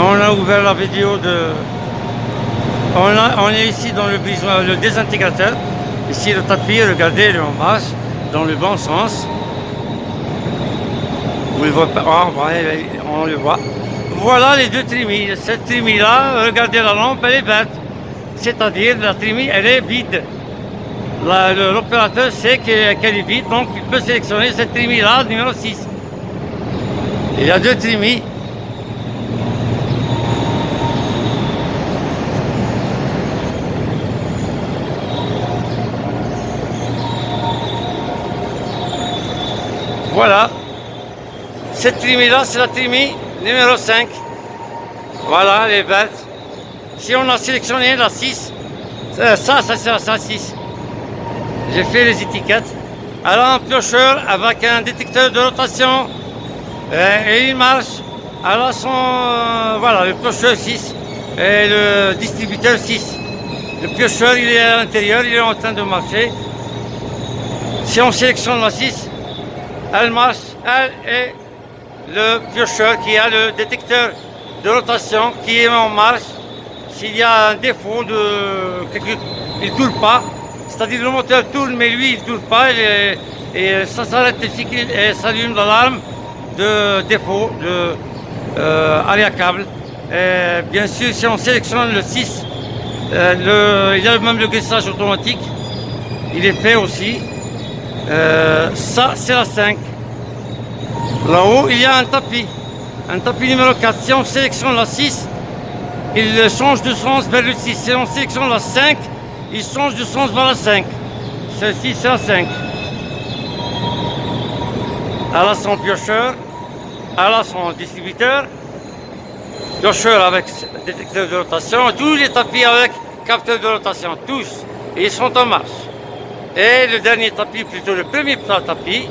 On a ouvert la vidéo de... On est ici dans le désintégrateur. Ici le tapis, regardez, il est en marche dans le bon sens. Vous le voyez pas, on le voit. Voilà les deux trimis. Cette trimie là, regardez la lampe, elle est verte. C'est-à-dire la trimie, elle est vide. L'opérateur sait qu'elle est vide, donc il peut sélectionner cette trimie là, numéro 6. Il y a deux trimis. Voilà. Cette trimie là, c'est la trimie numéro 5. Voilà, elle est verte. Si on a sélectionné la 6, ça c'est la 6. J'ai fait les étiquettes. Elle a un piocheur avec un détecteur de rotation et il marche. Elle a son, voilà, le piocheur 6 et le distributeur 6. Le piocheur, il est à l'intérieur, il est en train de marcher. Si on sélectionne la 6, elle marche, elle et le piocheur qui a le détecteur de rotation qui est en marche. S'il y a un défaut il ne tourne pas, c'est-à-dire le moteur tourne mais lui il ne tourne pas et ça s'arrête et s'allume l'alarme de défaut de arrière câble. Et bien sûr, si on sélectionne le 6, il y a même le graissage automatique, il est fait aussi. Ça c'est la 5. Là-haut il y a un tapis numéro 4. Si on sélectionne la 6, il change de sens vers le 6. Si on sélectionne la 5, il change de sens vers la 5. Celle-ci c'est la 5. Elle a son piocheur, elle a son distributeur, piocheur avec détecteur de rotation, tous les tapis avec capteur de rotation, tous, et ils sont en marche. Et le dernier tapis, plutôt le premier tapis,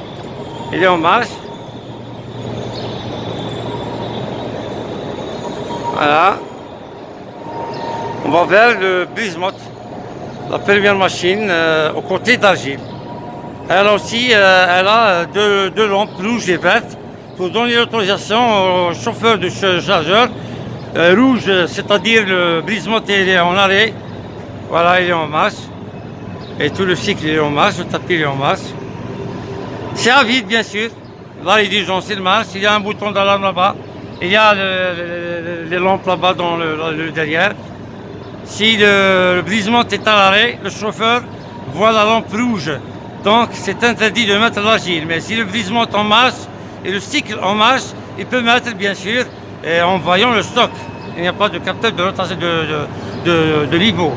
il est en marche. Voilà. On va vers le Brismot, la première machine aux côtés d'argile. Elle aussi, elle a deux lampes rouges et vertes pour donner l'autorisation au chauffeur du chargeur. Rouge, c'est-à-dire le Brismot est en arrêt. Voilà, il est en marche. Et tout le cycle est en marche, le tapis est en marche. C'est à vide, bien sûr. Là, il dit il marche. Il y a un bouton d'alarme là-bas. Il y a les lampes là-bas dans le derrière. Si le Brismot est à l'arrêt, le chauffeur voit la lampe rouge. Donc c'est interdit de mettre l'argile. Mais si le Brismot en marche et le cycle en marche, il peut mettre bien sûr en voyant le stock. Il n'y a pas de capteur de rotation de niveau.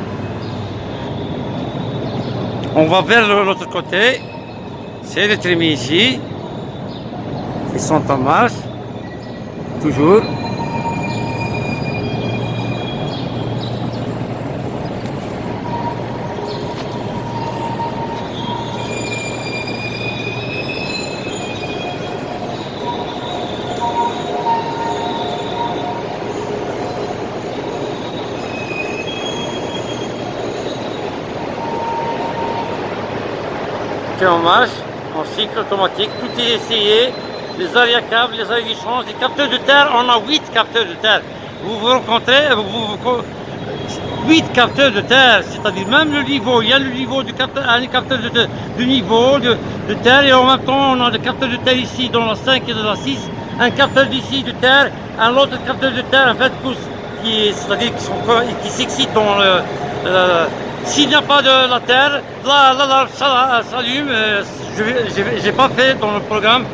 On va vers l'autre côté. C'est les trémies ici. Ils sont en marche. Toujours. En marche, en cycle automatique, tout est essayé, les arrière câbles, les arrière change, les capteurs de terre, on a 8 capteurs de terre. Vous rencontrez 8 capteurs de terre, c'est-à-dire même le niveau, il y a le niveau du capteur, un capteur de niveau de terre et en même temps on a des capteurs de terre ici dans la 5 et dans la 6, un capteur d'ici de terre, un autre capteur de terre en fait c'est-à-dire qui s'excite dans s'il n'y a pas de la terre, l'alarme s'allume. Je n'ai pas fait dans le programme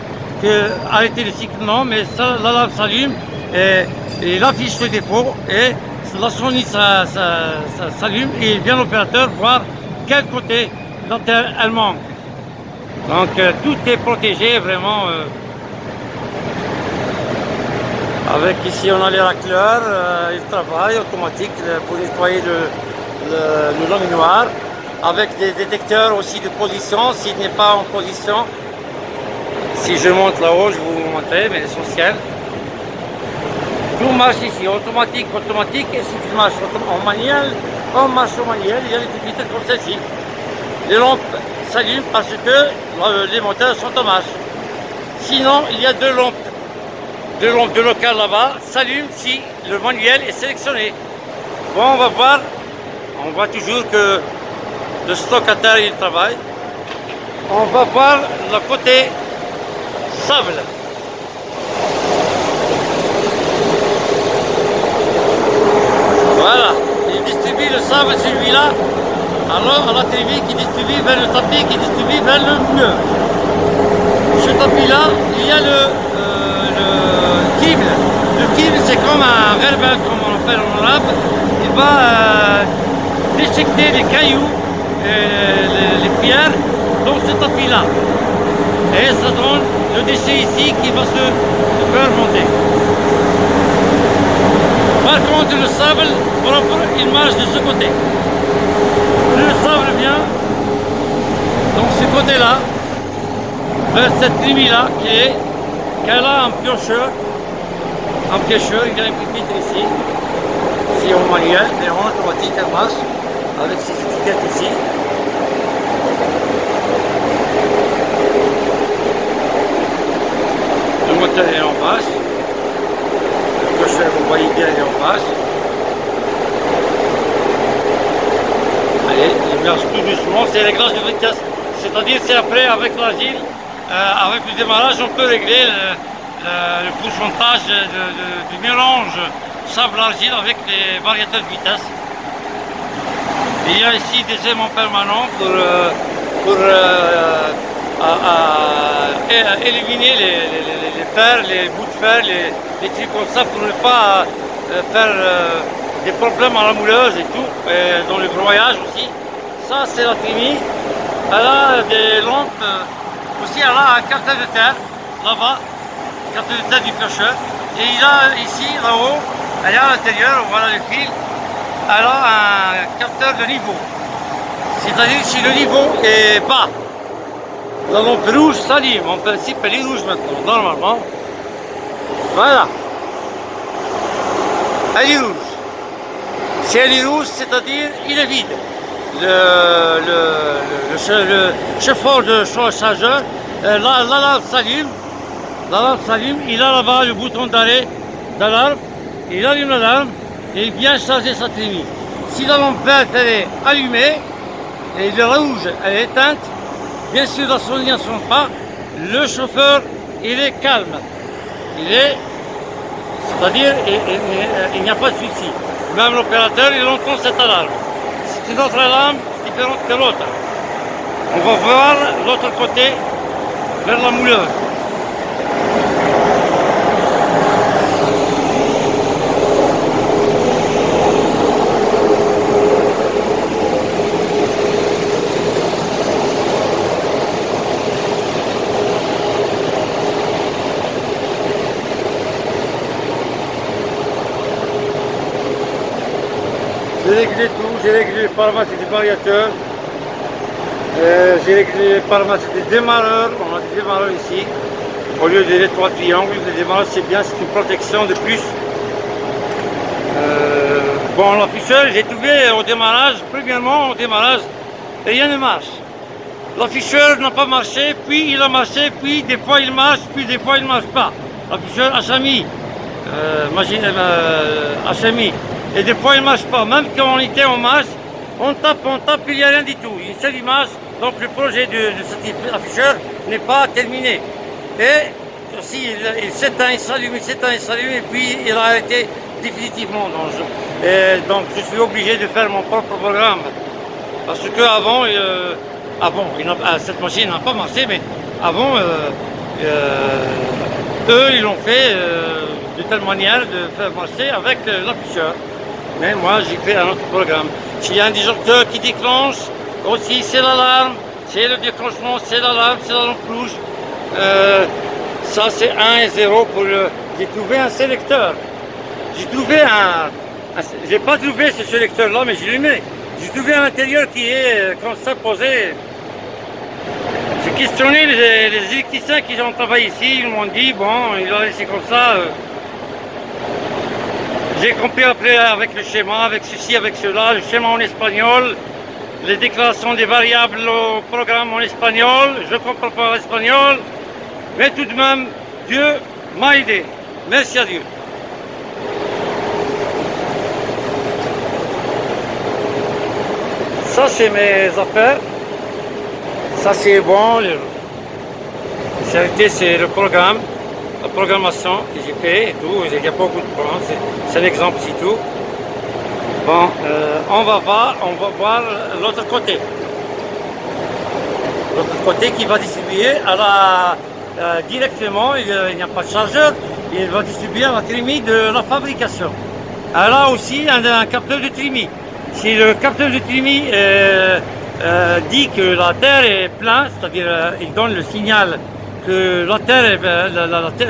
que arrêter le cycle, non, mais l'alarme s'allume et il affiche le défaut et la sonnerie s'allume et il vient l'opérateur voir quel côté la terre elle manque. Donc tout est protégé vraiment. Avec ici on a les racleurs, il travaille automatique pour nettoyer le laminoir avec des détecteurs aussi de position s'il n'est pas en position. Si je monte là-haut, je vais vous montrer, mais l'essentiel. Tout marche ici, automatique, et si tu marches en manuel, on marche au manuel, il y a des petites vitesses comme celle-ci. Les lampes s'allument parce que les moteurs sont en marche. Sinon, il y a deux lampes de local là-bas s'allume si le manuel est sélectionné. Bon, on va voir. On voit toujours que le locataire il travaille. On va voir le côté sable. Voilà, il distribue le sable celui-là. Alors à la télé qui distribue vers le tapis qui distribue vers le mur. Ce tapis-là, il y a le kibble. Le kibble, c'est comme un verbal, comme on appelle en arabe. Il va détecter les cailloux, les pierres dans ce tapis-là. Et ça donne le déchet ici qui va se faire monter. Par contre, le sable propre, il marche de ce côté. Le sable vient, donc ce côté-là, vers cette trémie-là qu'elle a un piocheur, il y a une petite ici, si on manuel, mais en automatique elle marche, avec ces étiquettes ici. Le moteur est en marche, le piocheur, vous voyez bien, il est en marche. Allez, il marche tout doucement, c'est le réglage de vitesse, c'est-à-dire c'est après avec l'argile. Avec le démarrage, on peut régler le pourcentage du mélange sable-argile avec les variateurs de vitesse. Il y a ici des aimants permanents pour éliminer les fers, les bouts de fer, les trucs comme ça pour ne pas faire des problèmes à la mouleuse et tout, et dans le broyage aussi. Ça, c'est la trémie. Elle a des lampes. Aussi, elle a un capteur de terre, là-bas, capteur de terre du piocheur. Et il a ici, là-haut, elle est à l'intérieur, voilà le fil, elle a un capteur de niveau. C'est-à-dire si le niveau est bas, la lampe rouge s'allume. En principe, elle est rouge maintenant, normalement. Voilà. Elle est rouge. Si elle est rouge, c'est-à-dire il est vide. Le chauffe-eau de chargeur, la lampe s'allume, il a là-bas le bouton d'arrêt d'alarme, il allume l'alarme et il vient charger sa trémie. Si la lampe verte elle est allumée et le rouge elle est éteinte, bien sûr la sonnerie ne sonne pas, le chauffeur il est calme, c'est-à-dire il n'y a pas de souci. Même l'opérateur il entend cette alarme. C'est une autre alarme différente que l'autre. On va voir l'autre côté vers la mouleuse. J'ai réglé tout, j'ai réglé les paramètres des variateurs, j'ai réglé les paramètres des démarreurs, on a des démarreurs ici, au lieu des trois triangles, les démarreurs c'est bien, c'est une protection de plus. Bon, l'afficheur, j'ai trouvé au démarrage, premièrement au démarrage, rien ne marche. L'afficheur n'a pas marché, puis il a marché, puis des fois il marche, puis des fois il ne marche pas. L'afficheur HMI, HMI. Et des fois il ne marche pas, même quand on était en marche, on tape, il n'y a rien du tout, une seule image, donc le projet de cet afficheur n'est pas terminé. Et aussi il s'éteint, il s'allume, et puis il a arrêté définitivement. Donc je suis obligé de faire mon propre programme, parce que avant, cette machine n'a pas marché, mais avant, eux ils l'ont fait de telle manière de faire marcher avec l'afficheur. Mais moi j'ai fait un autre programme. S'il y a un disjoncteur qui déclenche, aussi c'est l'alarme, c'est le déclenchement, c'est l'alarme, c'est la lampe rouge. Ça c'est 1 et 0 pour le. J'ai trouvé un sélecteur. J'ai pas trouvé ce sélecteur là, mais je l'ai mis. J'ai trouvé un intérieur qui est comme ça posé. J'ai questionné les électriciens qui ont travaillé ici, ils m'ont dit bon, il a laissé comme ça. J'ai compris après avec le schéma, avec ceci, avec cela, le schéma en espagnol, les déclarations des variables au programme en espagnol, je ne comprends pas l'espagnol, mais tout de même, Dieu m'a aidé. Merci à Dieu. Ça, c'est mes affaires. Ça, c'est bon. C'est le programme, la programmation que j'ai fait et tout. Il n'y a pas beaucoup de programmes. C'est l'exemple, c'est tout. Bon, on va voir l'autre côté. L'autre côté qui va distribuer directement, il n'y a pas de chargeur, il va distribuer à la trémie de la fabrication. Elle a aussi un capteur de trémie. Si le capteur de trémie dit que la terre est pleine, c'est-à-dire il donne le signal que la terre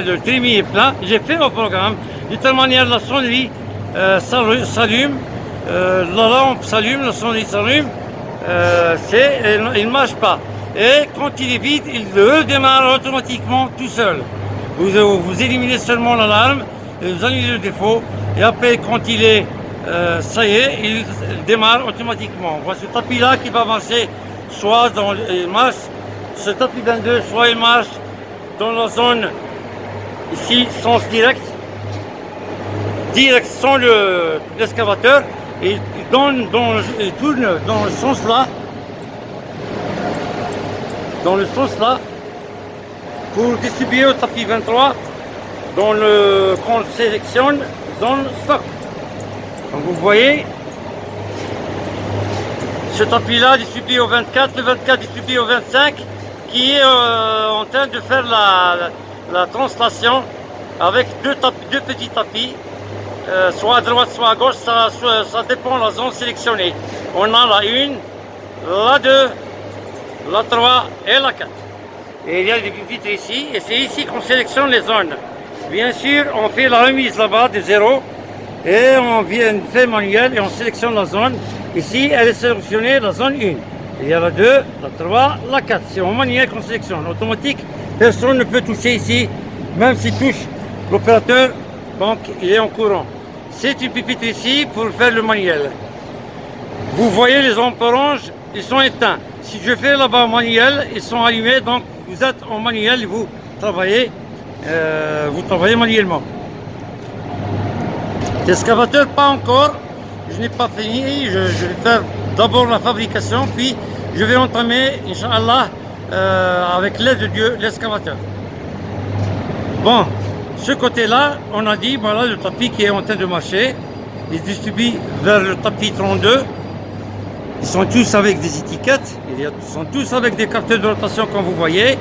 le trémie est plein, j'ai fait au programme de telle manière la sonnerie s'allume, la lampe s'allume, la sonnerie s'allume, il ne marche pas. Et quand il est vide, il redémarre automatiquement tout seul. Vous éliminez seulement l'alarme, vous annulez le défaut, et après quand il est, ça y est, il démarre automatiquement. Voici ce tapis là qui va marcher, soit il marche, ce tapis 22, soit il marche dans la zone ici, sens direct sans l'excavateur, et il tourne dans le sens là, pour distribuer au tapis 23 qu'on sélectionne dans le stock. Comme vous voyez, ce tapis là distribué au 24, le 24 distribué au 25, qui est en train de faire la translation avec deux petits tapis, soit à droite soit à gauche, ça dépend de la zone sélectionnée. On a la 1, la 2, la 3 et la 4. Et il y a des pupitres ici, et c'est ici qu'on sélectionne les zones. Bien sûr, on fait la remise là-bas de 0, et on fait manuel et on sélectionne la zone. Ici, elle est sélectionnée, la zone 1. Il y a la 2, la 3, la 4. C'est en manuel qu'on sélectionne. Automatique, personne ne peut toucher ici, même s'il touche l'opérateur, donc il est en courant. C'est une pupitre ici pour faire le manuel. Vous voyez les lampes oranges, ils sont éteints. Si je fais là-bas manuel, ils sont allumés, donc vous êtes en manuel et vous travaillez manuellement. L'excavateur, pas encore, je n'ai pas fini, je vais faire d'abord la fabrication, puis je vais entamer, Inch'Allah, avec l'aide de Dieu, l'excavateur. Bon, ce côté-là, on a dit, voilà le tapis qui est en train de marcher, il distribue vers le tapis 32. Ils sont tous avec des étiquettes, ils sont tous avec des capteurs de rotation comme vous voyez.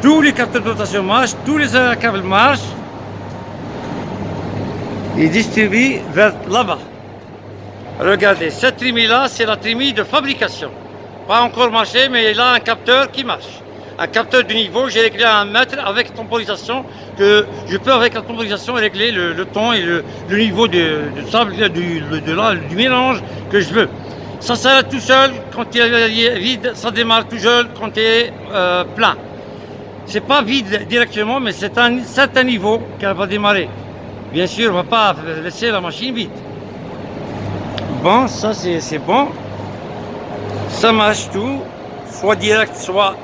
Tous les capteurs de rotation marchent, tous les câbles marchent. Ils distribuent vers là-bas. Regardez, cette trémie-là, c'est la trémie de fabrication. Pas encore marché, mais il a un capteur qui marche. Un capteur de niveau, j'ai réglé à 1 mètre avec temporisation, que je peux avec la temporisation régler le temps et le niveau de sable, du mélange que je veux. Ça s'arrête tout seul, quand il est vide, ça démarre tout seul quand il est plein. C'est pas vide directement, mais c'est un certain niveau qu'elle va démarrer. Bien sûr, on ne va pas laisser la machine vide. Bon, ça c'est bon. Ça marche tout, soit direct, soit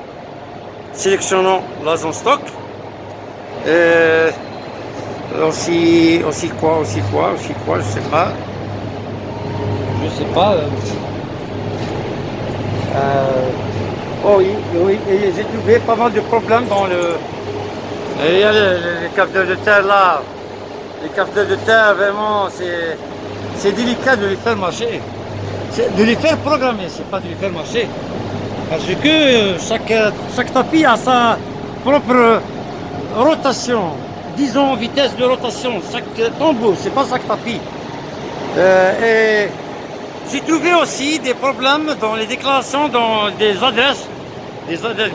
sélectionnant la zone stock. Aussi quoi, je sais pas. Oh oui, et j'ai trouvé pas mal de problèmes dans le... Et il y a les capteurs de terre là. Les capteurs de terre, vraiment, c'est délicat de les faire marcher. De les faire programmer, c'est pas de les faire marcher. Parce que chaque tapis a sa propre rotation. Disons vitesse de rotation, chaque tambour, c'est pas chaque tapis. Et j'ai trouvé aussi des problèmes dans les déclarations dans des adresses,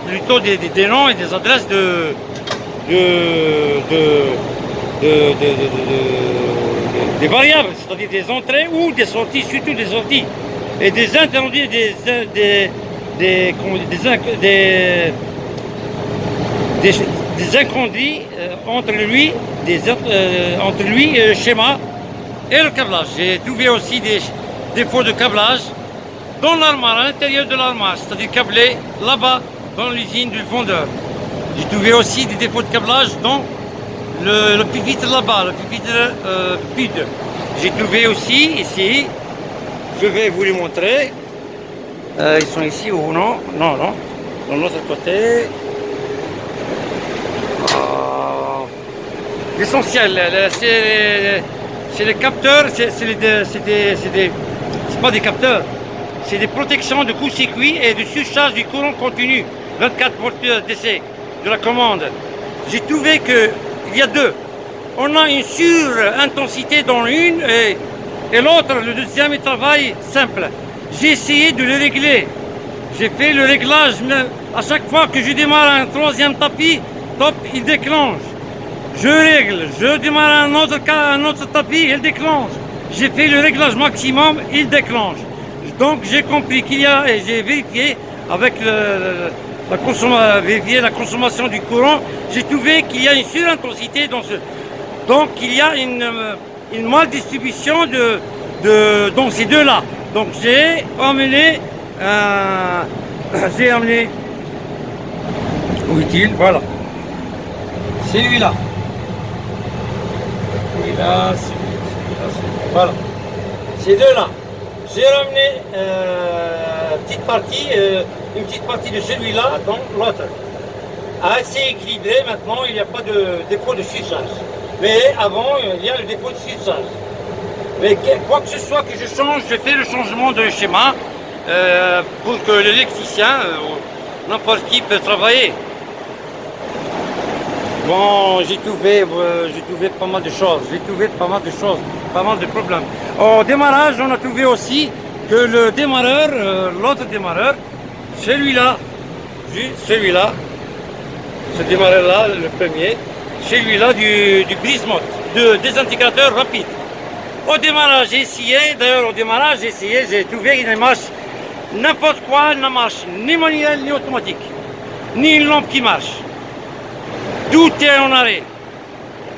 plutôt des noms et des adresses des variables, c'est-à-dire des entrées ou des sorties, surtout des sorties, et des interdits, des inconduits entre lui et le schéma et le câblage. J'ai trouvé aussi des défauts de câblage dans l'armoire, à l'intérieur de l'armoire, c'est-à-dire câblé là-bas dans l'usine du vendeur. J'ai trouvé aussi des défauts de câblage dans le pupitre là-bas, le pupitre PUD. J'ai trouvé aussi ici, je vais vous les montrer. Ils sont ici ou non? Non, non. De l'autre côté. L'essentiel, c'est les capteurs, c'est pas des capteurs, c'est des protections de court-circuit et de surcharge du courant continu, 24 volts DC de la commande. J'ai trouvé qu'il y a deux. On a une sur-intensité dans l'une et l'autre, le deuxième, il travaille simple. J'ai essayé de le régler. J'ai fait le réglage, mais à chaque fois que je démarre un troisième tapis, top, il déclenche. Je règle, je démarre un autre tapis, il déclenche. J'ai fait le réglage maximum, il déclenche. Donc j'ai compris qu'il y a, et j'ai vérifié avec la consommation du courant, j'ai trouvé qu'il y a une surintensité dans ce. Donc il y a une maldistribution dans ces deux-là. Donc j'ai amené où est-il? Voilà. Celui-là. Celui-là, celui-là. Voilà. Ces deux-là. J'ai ramené une petite partie de celui-là dans l'autre. Assez équilibré, maintenant il n'y a pas de défaut de surcharge. Mais avant, il y a le défaut de surcharge. Mais quoi que ce soit que je change, je fais le changement de schéma pour que l'électricien, n'importe qui, peut travailler. Bon, j'ai trouvé pas mal de choses, pas mal de problèmes. Au démarrage, on a trouvé aussi que le démarreur, l'autre démarreur, celui-là, ce démarreur-là, le premier, celui-là du brise-motte, de désintégrateur rapide. Au démarrage, j'ai essayé, j'ai trouvé une marche, n'importe quoi ne marche, ni manuel ni automatique, ni une lampe qui marche. Tout est en arrêt.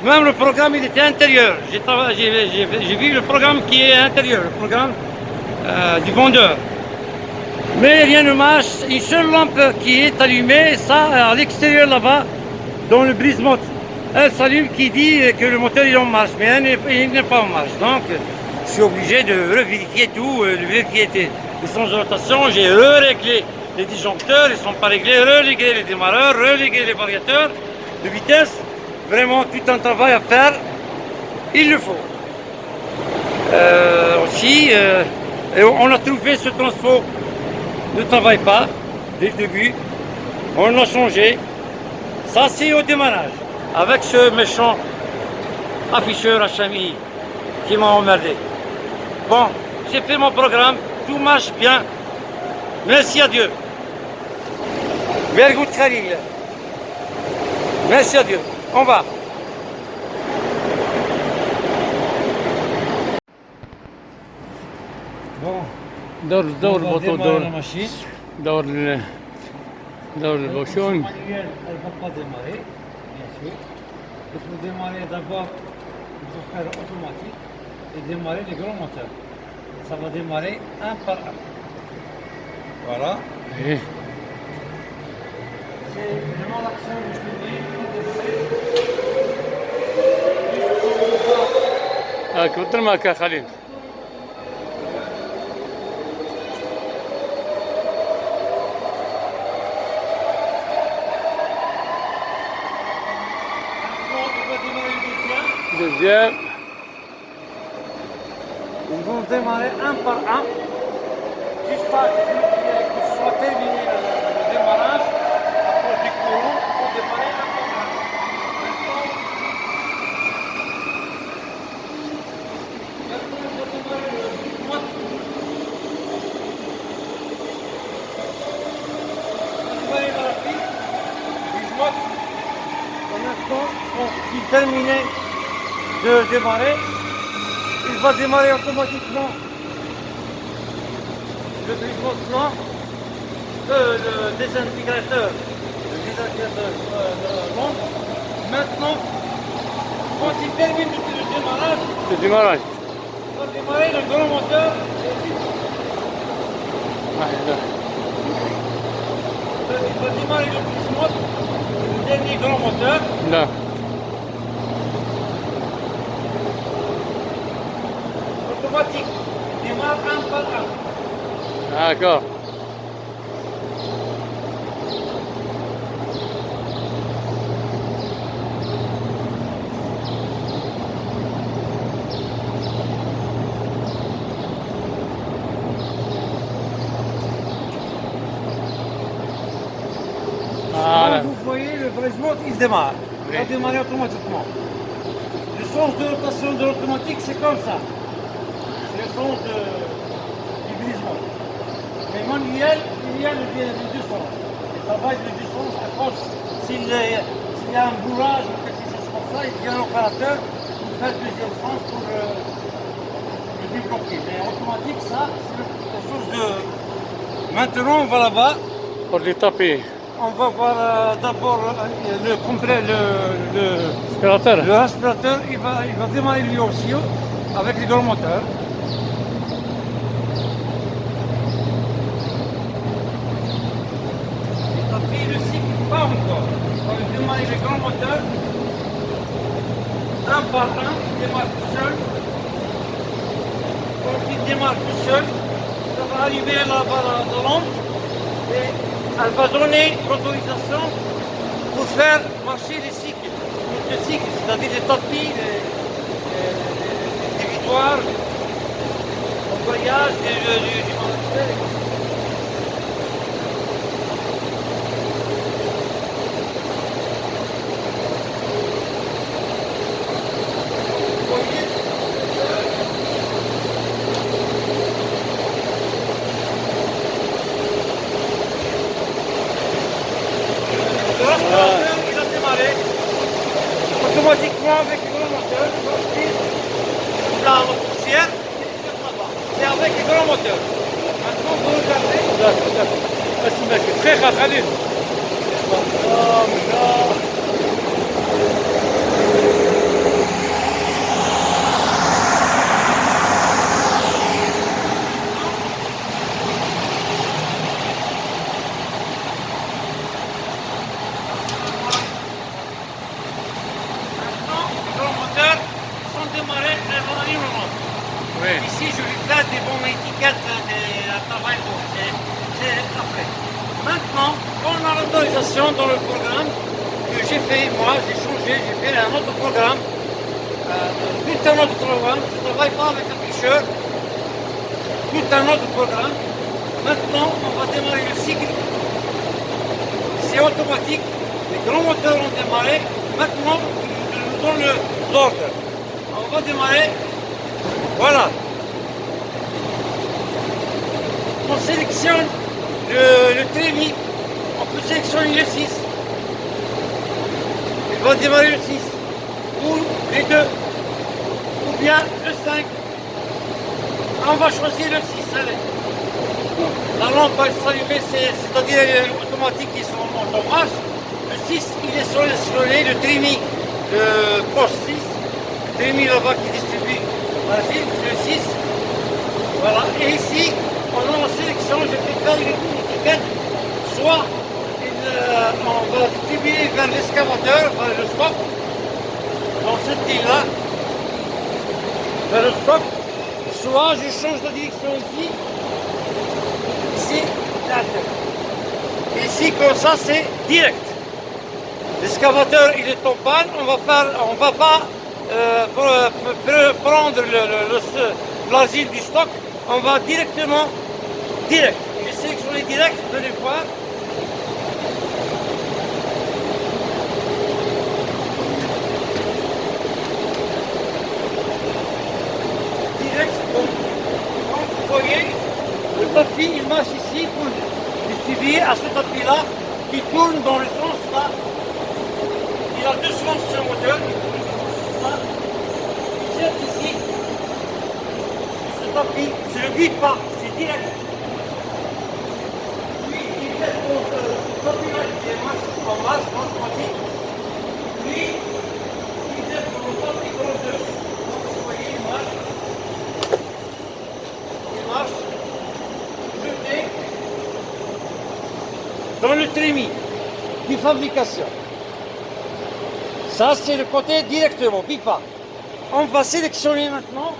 Même le programme, il était intérieur. J'ai vu le programme qui est intérieur, le programme du vendeur. Mais rien ne marche. Une seule lampe qui est allumée, ça à l'extérieur là-bas, dans le brise-motte. Elle s'allume qui dit que le moteur est en marche, mais il n'est pas en marche. Donc, je suis obligé de revérifier tout, de vérifier les sens de rotation. J'ai réglé les disjoncteurs, ils ne sont pas réglés, relégué les démarreurs, relégué les variateurs de vitesse. Vraiment tout un travail à faire, il le faut. Aussi, on a trouvé ce transfo ne travaille pas dès le début. On l'a changé. Ça c'est au démarrage. Avec ce méchant afficheur HMI qui m'a emmerdé. Bon, j'ai fait mon programme, tout marche bien. Merci à Dieu. Very good Khalil. Merci à Dieu. On va. Bon. دور البطو la machine. دور البوشون. Manuel, elle ne va pas démarrer, bien sûr. Il faut démarrer d'abord, il faut faire automatique et démarrer les grands moteurs. Ça va démarrer un par un. Voilà. ايه C'est vraiment l'action que je dis. هاك مثل ما كان خليل. deuxième. Ils vont démarrer un par un jusqu'à ce qu'il soit terminé le démarrage. À cause du courant, il faut démarrer un par un. Maintenant, il faut démarrer le motte. Démarrer la rapide, du motte. Et maintenant, il terminait de démarrer, il va démarrer automatiquement le brise-motte blanc, le désintégrateur long. Maintenant, quand il termine le démarrage, Le démarrage. il va démarrer le grand moteur. Il va démarrer le brise-motte, le dernier grand moteur. لا automatique. Démarre un par un. D'accord. Voilà. Quand vous voyez le brise-mode, il démarre. Il va Oui. démarrer automatiquement. Le sens de rotation de l'automatique, c'est comme ça. C'est le sens du brise-mode. Mais manuel, il y a les deux sens. Il travaille les deux sens à cause s'il y a un bourrage ou quelque chose comme ça, il vient l'opérateur pour faire le deuxième sens pour le débloquer. Mais automatique, ça, c'est quelque chose de... Maintenant, on va là-bas. Pour les tapis. On va voir d'abord le complet, Aspirateur. le aspirateur, il va démarrer lui aussi avec les gros moteurs. Et tapis, le cycle, pas encore. On va démarrer les grands moteurs. Un par un, il démarre tout seul. Quand il démarre tout seul, ça va allumer là-bas la lampe. Et elle va donner l'autorisation pour faire marcher les cycles. Les cycles, c'est-à-dire les tapis, les victoires, le voyage du monastère. Vous voyez, le aspirateur, il a démarré automatiquement avec le grand moteur. Là, la poussière, c'est avec le grand moteur. Maintenant, vous regardez. بس ماشي دقيقة خليل. Maintenant, les grands moteurs sont démarrés et vont aller au monde. Oui. Ici, je vais faire des bonnes étiquettes de travail pour c'est après. Maintenant, on a l'autorisation dans le programme que j'ai fait, moi, j'ai changé, j'ai fait un autre programme. Tout un autre programme, je ne travaille pas avec un ficheur. Tout un autre programme. Maintenant, on va démarrer le cycle. C'est automatique. Les grands moteurs ont démarré. Maintenant, je nous donne l'ordre. On va démarrer. Voilà. On sélectionne le trémie. On peut sélectionner le 6. Il va démarrer le 6. Ou les deux. Ou bien le 5. On va choisir le 6. Allez. La lampe va s'allumer, c'est-à-dire automatique, ils sont en marche. Le 6, il est sélectionné, le trémie, le poste 6. Le trémie là-bas qui distribue la file, c'est le 6. Voilà. Et ici, on a la sélection, je vais faire une étiquette. Soit on va distribuer vers l'excavateur, vers le stock, dans cette île-là, vers le stock. Soit je change de direction ici. Ici, là. Ici, comme ça, c'est direct. L'excavateur, il est en panne. On va pas prendre l'argile du stock. On va directement direct. Je sélectionne direct, vous allez voir. Direct, donc vous voyez, le tapis, il marche ici pour distribuer à ce tapis-là qui tourne dans le sens là. Il a deux sens sur le moteur. Il jette ici. Ce tapis, c'est le guide pas, c'est direct. Lui, il jette pour le tapis-là qui est en marche, automatique. Lui, il jette pour le tapis dans le deux. Donc vous voyez, il marche. Il marche. Jeté dans le trémie de fabrication. Ça, c'est le côté directement, pipa. On va sélectionner maintenant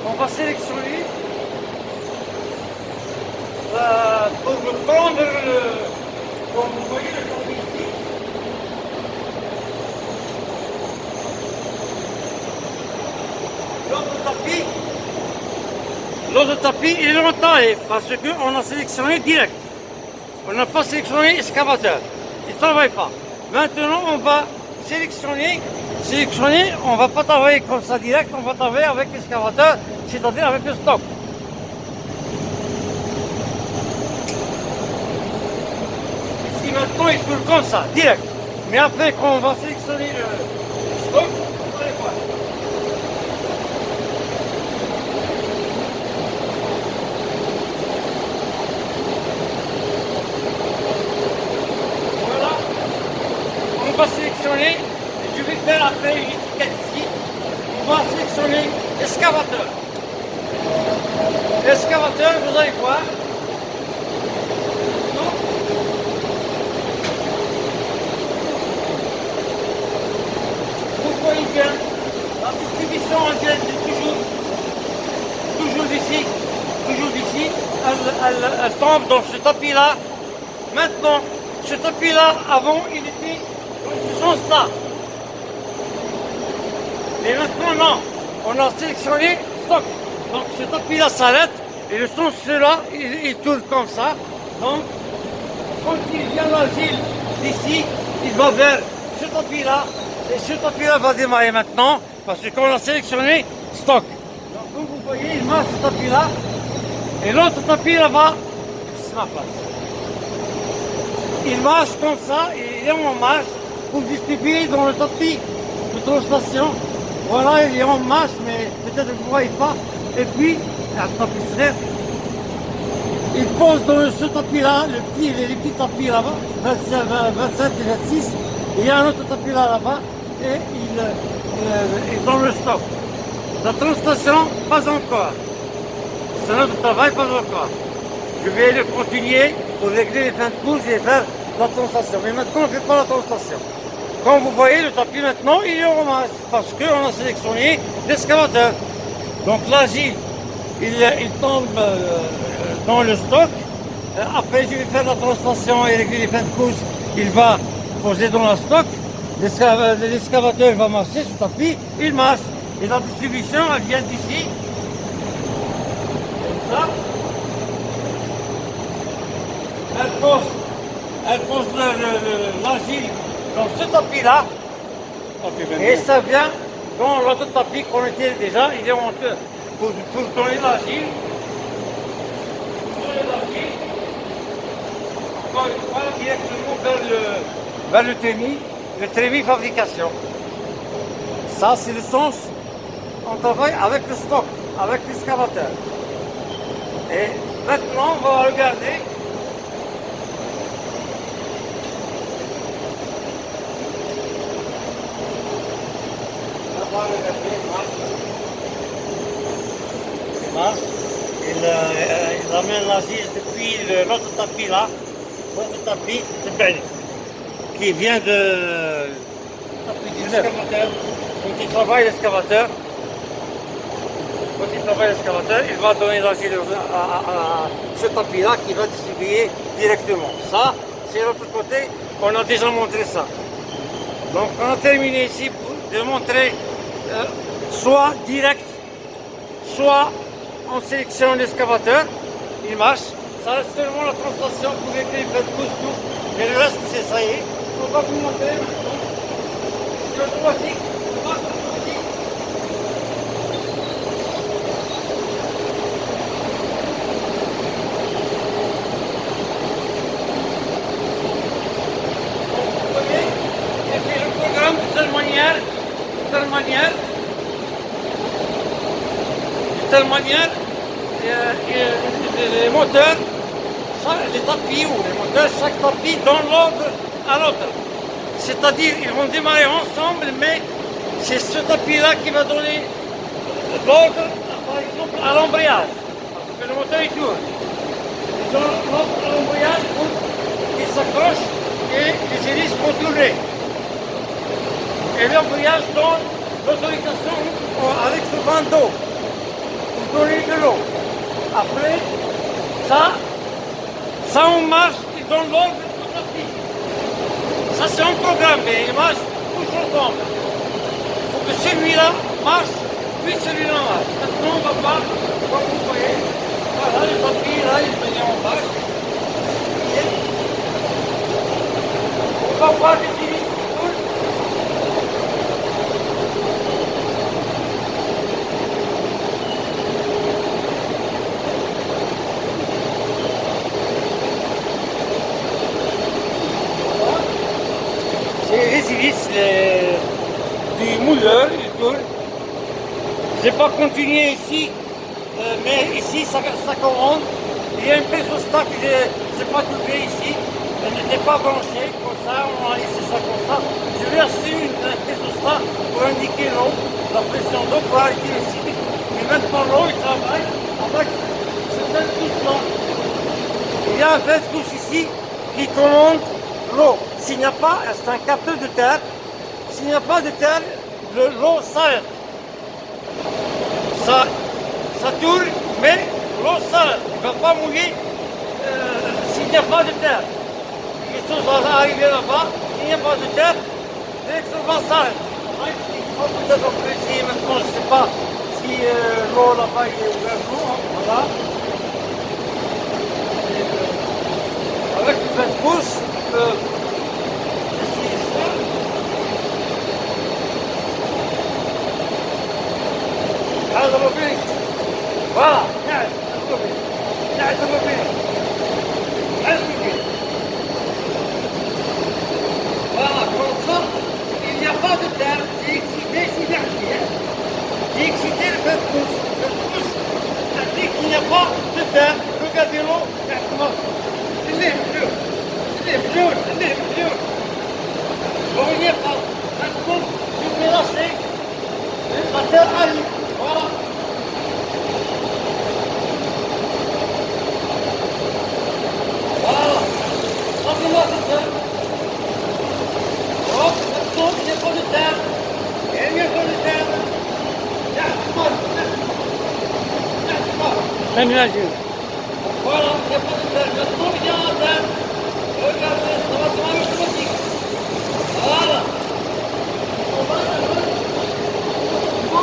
on va sélectionner pour prendre comme vous voyez le tapis ici. L'autre tapis, il est entaillé parce qu'on a sélectionné direct. On n'a pas sélectionné excavateur. Il ne travaille pas. Maintenant, on va sélectionner, on ne va pas travailler comme ça direct, on va travailler avec l'excavateur, c'est-à-dire avec le stock. Ici maintenant, il tourne comme ça, direct. Mais après, quand on va sélectionner le stock, vous allez voir. Voilà. On va sélectionner, je vais faire après une étiquette ici. On va sélectionner excavateur. Excavateur, vous allez voir. Vous voyez bien, la distribution en vient toujours d'ici, elle tombe dans ce tapis-là. Maintenant, ce tapis-là, avant, il était dans ce sens-là. Mais maintenant, non, on a sélectionné stock. Donc ce tapis-là s'arrête et le sens là, il tourne comme ça. Donc, quand il vient l'asile d'ici, il va vers ce tapis-là. Et ce tapis-là va démarrer maintenant parce qu'on a sélectionné stock. Donc comme vous voyez, il marche ce tapis-là. Et l'autre tapis là-bas, c'est ma place. Il marche comme ça, il est en marche pour distribuer dans le tapis de translation. Voilà, il est en marche, mais peut-être que vous ne voyez pas. Et puis, un tapis frère, il pose dans ce tapis-là, les petits tapis là-bas, 27 et 26. Il y a un autre tapis là-bas et il est dans le stock. La translation, pas encore. C'est notre travail, pas encore. Je vais le continuer pour régler les fins de course et faire la translation. Mais maintenant, on ne fait pas la translation. Comme vous voyez, le tapis maintenant, il est en masse parce qu'on a sélectionné l'excavateur. Donc l'agile, il tombe dans le stock. Après, je vais faire la translation et régler les fins de course. Il va poser dans le stock. L'excavateur va marcher sur le tapis, il marche. Et la distribution, elle vient d'ici. Comme ça. Elle pose l'agile dans ce tapis-là. Et ça vient dans l'autre tapis qu'on était déjà, il est honteux. Pour donner l'agile. Encore une fois, directement vers le trémi fabrication. Ça, c'est le sens. On travaille avec le stock, avec l'excavateur. Et maintenant, on va regarder. On va regarder, il marche. Il amène l'agile depuis l'autre tapis là. L'autre tapis, c'est bien. Qui vient de l'excavateur. Quand il travaille l'excavateur, il va donner l'agile à ce tapis-là qui va distribuer directement. Ça, c'est l'autre côté, on a déjà montré ça. Donc on a terminé ici de montrer soit direct, soit on sélectionne l'excavateur, il marche. Ça reste seulement la translation pour régler les pouces tout. Mais le reste, c'est ça y est. On va vous montrer maintenant. C'est automatique. Vous voyez, j'ai fait le programme de telle manière, les moteurs, les tapis ou les moteurs, chaque tapis donne l'ordre à l'autre. C'est-à-dire, ils vont démarrer ensemble, mais c'est ce tapis-là qui va donner l'ordre, par exemple, à l'embrayage. Parce que le moteur, il tourne. Il donne l'ordre à l'embrayage pour qu'il s'accroche et les hélices vont tourner. Et l'embrayage donne l'autorisation avec ce bandeau. donner de l'eau. Après, ça on marche et donne l'ordre automatique. Ça c'est un programme, mais il marche toujours ensemble. Il faut que celui-là marche, puis celui-là marche. Maintenant on va voir, comme vous voyez, voilà les papiers, là ils venaient en marche. On va voir les hélices qui tournent. C'est les hélices du mouleur, il tourne. Je n'ai pas continué ici, mais ici ça commande. Il y a un pésostat que je n'ai pas trouvé ici. Elle n'était pas branchée, comme ça, on a laissé ça comme ça. Je vais acheter un pésostat pour indiquer l'eau, la pression d'eau pour arrêter le cycle. Mais maintenant l'eau, il travaille avec cette couche-là. Il y a un couche ici qui commande l'eau. S'il n'y a pas, c'est un capteur de terre. S'il n'y a pas de terre, l'eau s'arrête. Ça tourne, mais l'eau s'arrête. Il ne va pas mouiller s'il n'y a pas de terre. Les choses vont arriver là-bas, il n'y a pas de terre, l'électricité s'arrête. Il faut peut-être apprécier maintenant, je ne sais pas si l'eau là-bas est ouverte. Voilà. Avec une couche, on peut essayer ça. هذا الربيع. Voilà, نعم الربيع. نعم الربيع. Voilà, comme ça, il n'y a pas de terre. J'ai excité, je suis derrière. J'ai excité le fait de pouce. Le pouce, ça dit qu'il n'y a pas de terre. Regardez l'eau, exactement. C'est les bleus. C'est les bleus, c'est les bleus. Bon, il n'y a pas. Maintenant, je vais lâcher. La terre arrive. Voilà. Voilà. Simplement comme ça. Hop, maintenant, il n'y a pas de terre. Il n'y a pas de terre. Voilà, il n'y a pas de terre. Maintenant, il y a la terre. Regardez, ça va se faire automatique. Voilà.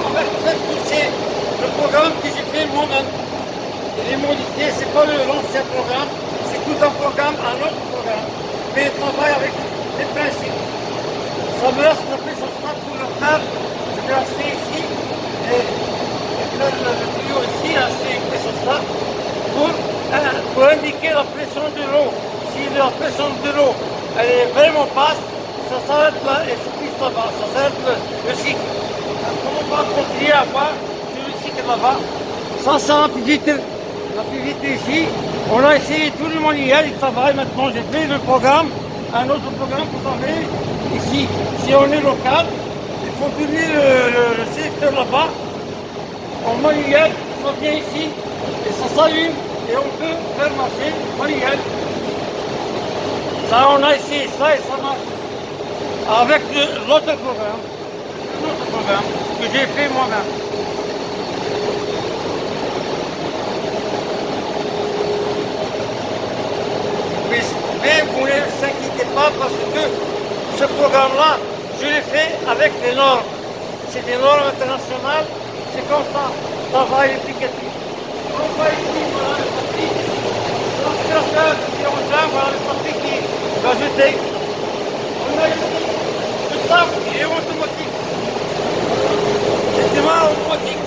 Avec cette poussée, le programme que j'ai fait moi-même. Il est modifié, c'est pas l'ancien programme, c'est tout un programme, un autre programme. Mais il travaille avec les principes. Ça me reste le pésostat pour le faire. Je vais acheter ici et faire le tuyau ici, acheter un pésostat pour indiquer la pression de l'eau. Si la pression de l'eau elle est vraiment basse, ça s'arrête là et se pousse là-bas, ça s'arrête le cycle. On va continuer à voir sur le cycle là-bas. Ça c'est la rapidité ici. On a essayé tout le manuel, il travaille maintenant. J'ai fait le programme, un autre programme pour travailler ici. Si on est local, il faut tourner le sélecteur là-bas. En manuel, ça vient ici et ça s'allume et on peut faire marcher manuel. Ça, on a essayé ça et ça marche. Avec l'autre programme que j'ai fait moi-même. Mais vous ne vous inquiétez pas parce que ce programme-là, je l'ai fait avec des normes. C'est des normes internationales, c'est comme ça, travail éducatif. On voit ici, voilà le papier. L'aspirateur qui est en train, voilà le papier qui va jeter. On a ici le sable qui est automatique. C'est mains automatique.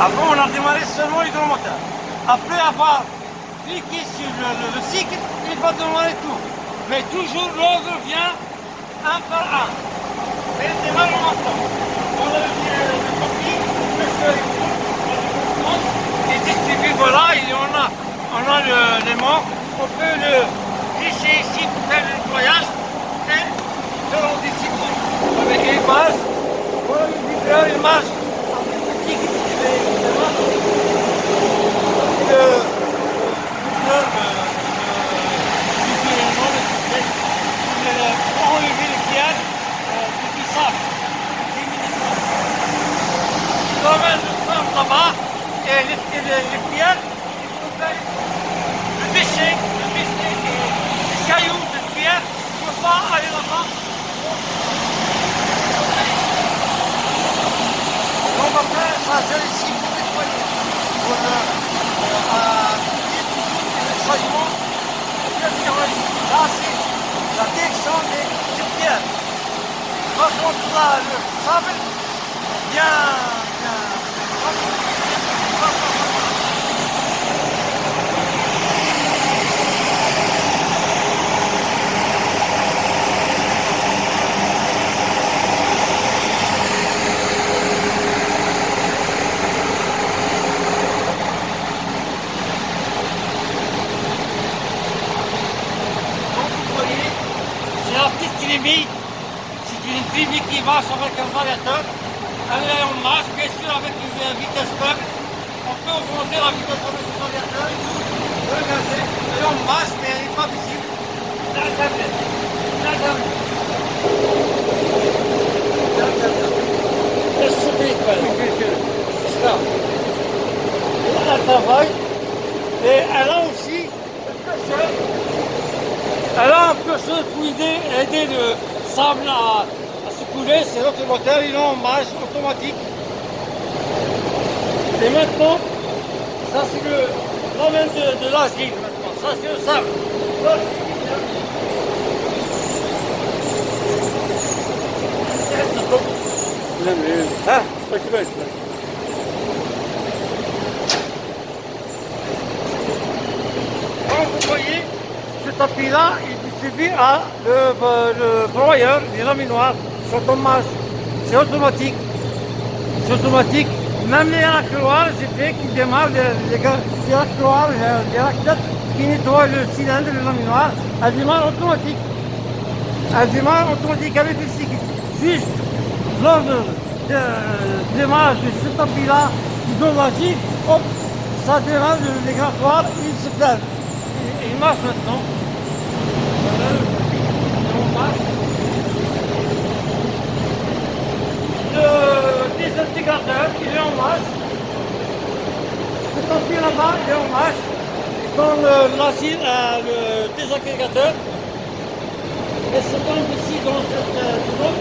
Avant, on a démarré seulement l'hydromoteur. Après avoir cliqué sur le cycle, il va démarrer tout. Mais toujours l'ordre vient un par un. Mais il démarre maintenant. On a le papier, le feuille, il distribue, voilà, et on a l'aimant. On peut le glisser ici pour faire le nettoyage et faire en discipline avec les bases il marche en musique, évidemment. C'est le club pour enlever les pierres du sable. Il emmène le sable là-bas et les pierres, le déchet, les cailloux de pierre, ne peut pas aller là-bas. Donc après, ça gèle ici pour nettoyer. Pour nettoyer, ça c'est la direction des pierres. Par contre là, le sable, bien. C'est une trémie qui marche avec un variateur. Elle est en marche, bien sûr, avec une vitesse faible. On peut augmenter la vitesse avec le variateur. Regardez, elle est en marche, mais elle n'est pas visible. Là, jamais. Là, jamais. Là, jamais. Laisse subir, c'est ça. Elle travaille. Et elle a aussi un pêcheur. Elle a un pêcheur pour aider le sable à se couler, c'est notre moteur, il est en marche automatique. Et maintenant, ça c'est le domaine de l'asile maintenant, ça c'est le sable. Hein? Pas que bête, là. Comme vous voyez, ce tapis-là, il distribue à le broyeur, les laminoirs, sont en marche. C'est automatique. C'est automatique. Même les racloirs, j'ai fait qui démarrent, les racloirs, les raclettes qui nettoient le cylindre, le laminoir, elles démarrent automatique. Elles démarrent automatique avec le cycle. Juste lors de démarrage de ce tapis-là, qui donne la gîte, hop, ça démarre les racloirs, il se perd. Il marche maintenant. Le désintégrateur, il est en marche. Le tapis là-bas, il est en marche. Dans le désintégrateur. Et ça tombe ici dans cette zone.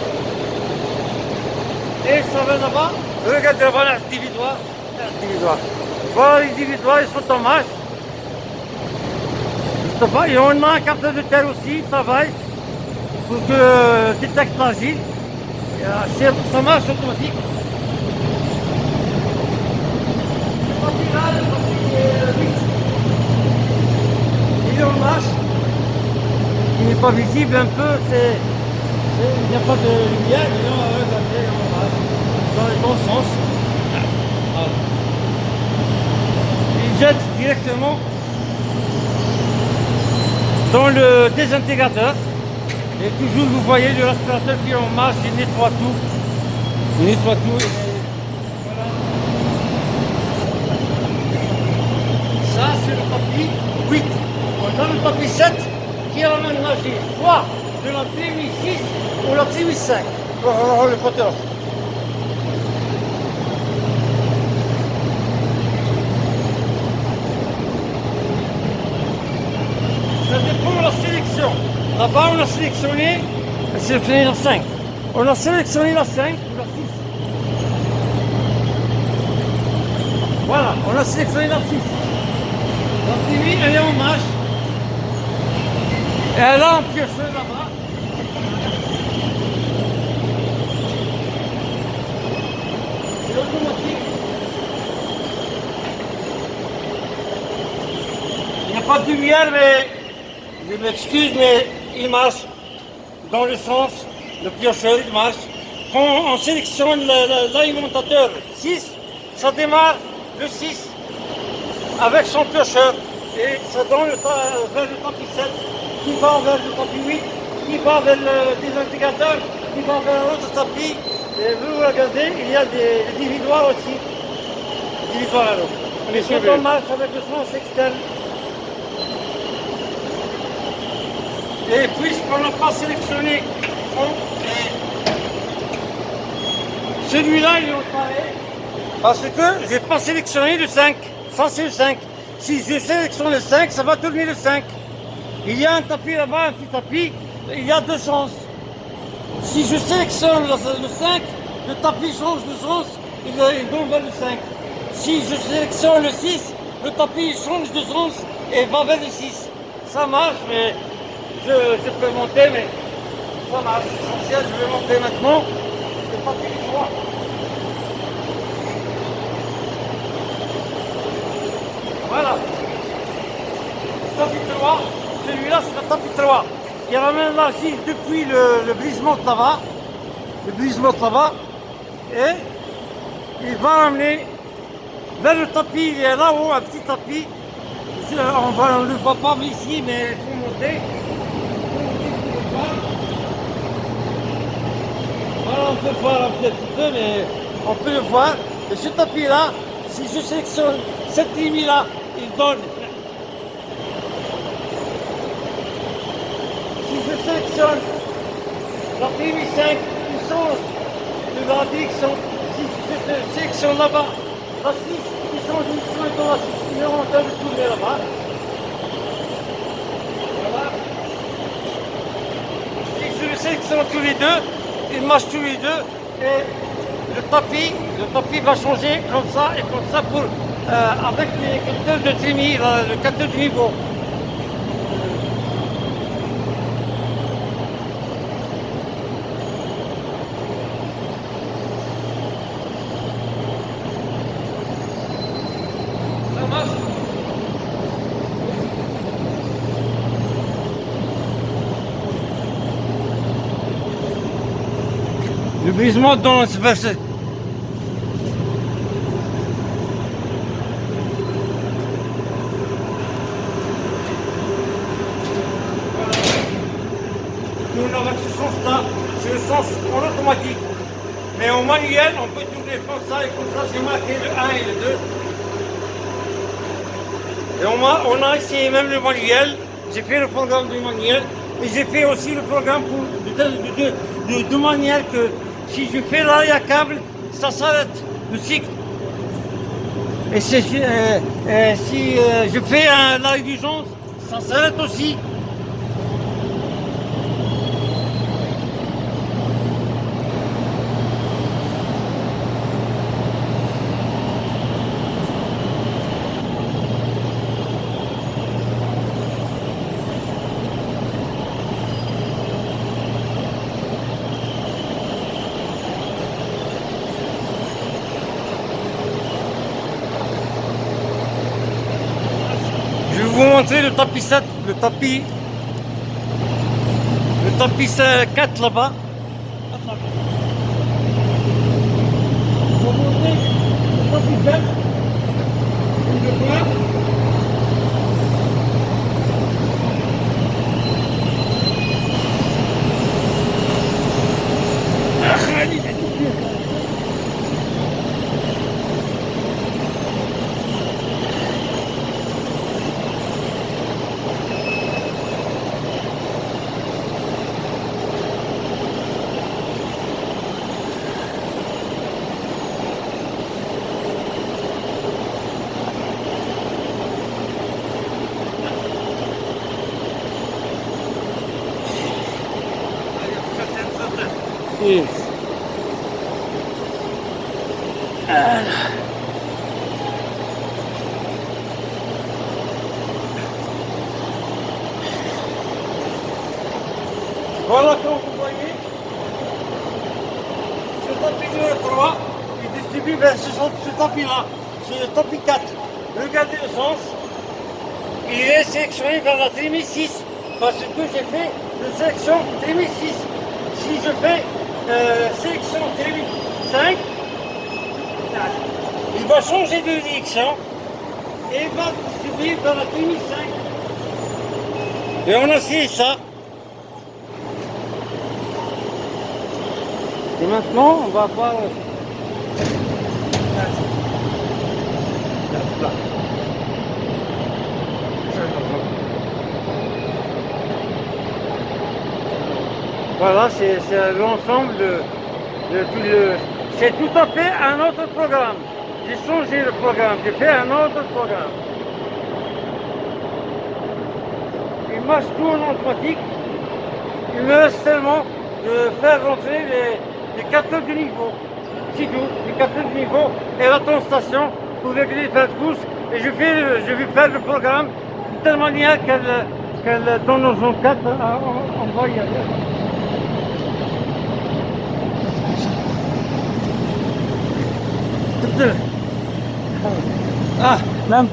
Et ça va là-bas. Regardez là-bas l'individual. Voilà les individuels, ils sont en marche. Et on a un capteur de terre aussi, il travaille pour que détecte l'argile. Ça marche automatique. Le tapis là, le tapis 8. Il est en marche. Il n'est pas visible un peu, il n'y a pas de lumière, mais on va regarder en marche. Dans le bon sens. Voilà. Il jette directement dans le désintégrateur. Et toujours vous voyez le aspirateur qui est en marche, il nettoie tout. Il nettoie tout. Voilà. Ça c'est le tapis 8. On a le tapis 7 qui ramène l'agile, soit de la trémie 6 ou la trémie 5. Le poteur. Ça dépend de la sélection. Là-bas, on a sélectionné la 5. On a sélectionné la 5 ou la 6. Voilà, on a sélectionné la 6. La trémie, elle est en marche. Et elle a un piocheur là-bas. C'est automatique. Il n'y a pas de lumière, mais je m'excuse, mais il marche dans le sens, le piocheur il marche. Quand on sélectionne l'alimentateur 6, ça démarre le 6 avec son piocheur et ça donne vers le tapis 7 qui va vers le tapis 8, qui va vers le désintégrateur, qui va vers l'autre tapis Et vous regardez, il y a des dividoires aussi. Dividoires alors. On est sur Quand on marche avec le sens externe. Et puisqu'on n'a pas sélectionné, celui-là il est au travail. Parce que je n'ai pas sélectionné le 5. Ça c'est le 5. Si je sélectionne le 5, ça va tourner le 5. Il y a un tapis là-bas, un petit tapis, il y a deux sens. Si je sélectionne le 5, le tapis change de sens, il donne vers le 5. Si je sélectionne le 6, le tapis change de sens et va vers le 6. Ça marche, mais je peux monter, mais ça marche. Essentiel, je vais monter maintenant. Le tapis est droit. Voilà. Le tapis droit, celui-là c'est le tapis droit. Il ramène la gîte depuis le brisement de là-bas. Le brisement de là-bas. Et il va amener vers le tapis. Il y a là-haut un petit tapis. On ne le voit pas ici, mais il faut monter. Voilà, on peut voir un petit peu, mais on peut le voir. Et ce tapis-là, si je sélectionne cette ligne-là, il donne. Si je sélectionne la ligne 5, il change de la direction. Si je sélectionne là-bas la 6, il change de direction et dans la 6. Il est en train de tourner là-bas. Voilà. Si je sélectionne tous les deux, il marche tous les deux et le tapis va changer comme ça et comme ça pour, avec les capteurs de trémie, le capteur de niveau. Ça marche. Le brisement dans ce verset. Tourne avec ce sens-là, c'est le sens en automatique. Mais en manuel, on peut tourner comme ça et comme ça, j'ai marqué le 1 et le 2. Et on a essayé même le manuel, j'ai fait le programme du manuel et j'ai fait aussi le programme pour, de manière que si je fais l'arrière câble, ça s'arrête le cycle. Et si je fais l'arrêt d'urgence, ça s'arrête aussi. Je vais vous montrer le tapis 7, le tapis 4 là-bas. Je vais vous montrer le tapis 4. Le bras. Yes. Voilà, comme vous voyez, ce tapis numéro 3 est distribué vers ce tapis-là. C'est le tapis 4. Regardez le sens. Il est sélectionné vers la trémie 6 parce que j'ai fait une sélection trémie 6. Si je fais sélection trémie 5, il va changer de direction et il va distribuer vers la trémie 5. Et on a essayé ça. Et maintenant, on va voir... Voilà, c'est l'ensemble de tout le... C'est tout à fait un autre programme. J'ai changé le programme, j'ai fait un autre programme. Il marche tout en automatique. Il me reste seulement de faire rentrer les capteurs de niveau. C'est tout, les capteurs de niveau et la station pour régler les feux de course. Et je vais faire le programme de telle manière qu'elle dans nos enquêtes, on va y aller. Ah, Lan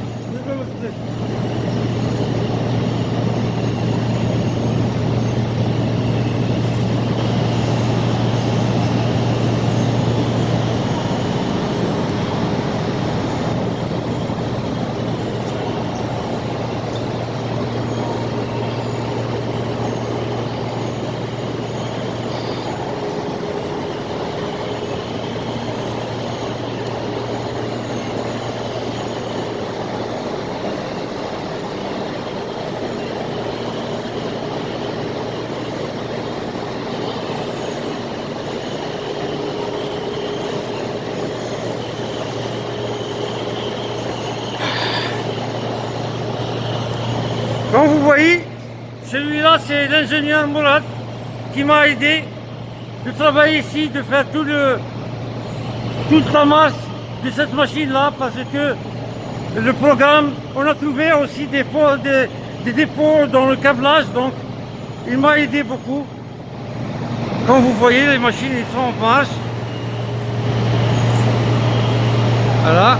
comme vous voyez, celui-là c'est l'ingénieur Mourad qui m'a aidé de travailler ici, de faire toute la masse de cette machine-là parce que le programme, on a trouvé aussi des dépôts dans le câblage, donc il m'a aidé beaucoup. Comme vous voyez, les machines ils sont en marche. Voilà.